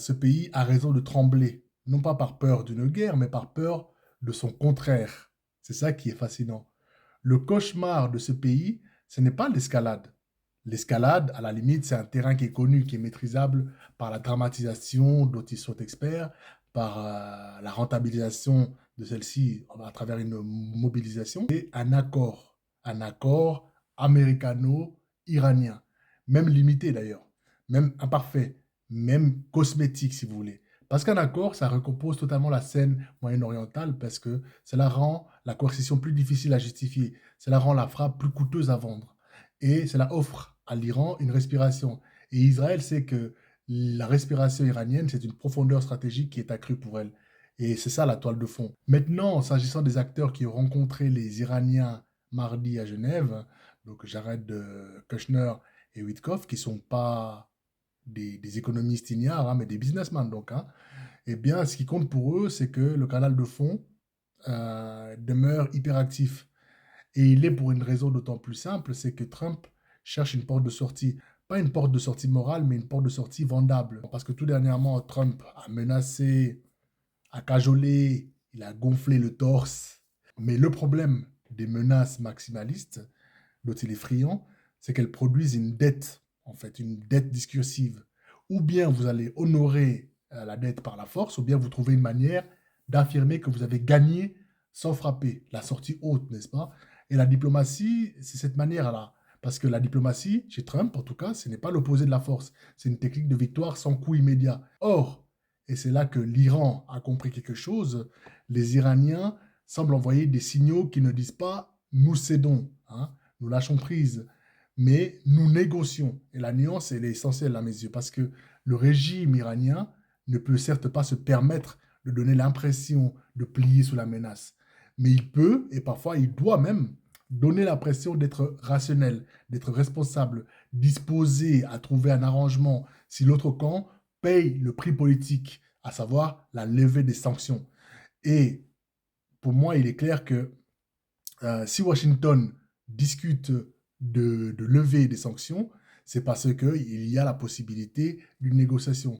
Ce pays a raison de trembler, non pas par peur d'une guerre, mais par peur de son contraire. C'est ça qui est fascinant. Le cauchemar de ce pays, ce n'est pas l'escalade. L'escalade, à la limite, c'est un terrain qui est connu, qui est maîtrisable par la dramatisation dont ils sont experts, par la rentabilisation de celle-ci à travers une mobilisation, et un accord américano-iranien, même limité d'ailleurs, même imparfait, même cosmétique si vous voulez. Parce qu'un accord, ça recompose totalement la scène moyen-orientale parce que cela rend la coercition plus difficile à justifier, cela rend la frappe plus coûteuse à vendre et cela offre à l'Iran une respiration. Et Israël sait que la respiration iranienne, c'est une profondeur stratégique qui est accrue pour elle. Et c'est ça la toile de fond. Maintenant, s'agissant des acteurs qui ont rencontré les Iraniens mardi à Genève, donc Jared Kushner et Witkoff, qui ne sont pas des économistes ignares, hein, mais des businessmen, donc, hein, eh bien, ce qui compte pour eux, c'est que le canal de fond demeure hyperactif. Et il est pour une raison d'autant plus simple, c'est que Trump cherche une porte de sortie. Pas une porte de sortie morale, mais une porte de sortie vendable. Parce que tout dernièrement, Trump a menacé, a cajolé, il a gonflé le torse. Mais le problème des menaces maximalistes, dont il est friand, c'est qu'elles produisent une dette, en fait, une dette discursive. Ou bien vous allez honorer la dette par la force, ou bien vous trouvez une manière d'affirmer que vous avez gagné sans frapper, la sortie haute, n'est-ce pas? Et la diplomatie, c'est cette manière-là. Parce que la diplomatie, chez Trump en tout cas, ce n'est pas l'opposé de la force. C'est une technique de victoire sans coup immédiat. Or, et c'est là que l'Iran a compris quelque chose, les Iraniens semblent envoyer des signaux qui ne disent pas nous cédons, hein, nous lâchons prise, mais nous négocions. Et la nuance, elle est essentielle à mes yeux, parce que le régime iranien ne peut certes pas se permettre de donner l'impression de plier sous la menace, mais il peut, et parfois il doit même, donner l'impression d'être rationnel, d'être responsable, disposé à trouver un arrangement si l'autre camp paye le prix politique, à savoir la levée des sanctions. Et pour moi, il est clair que si Washington discute de lever des sanctions, c'est parce qu'il y a la possibilité d'une négociation.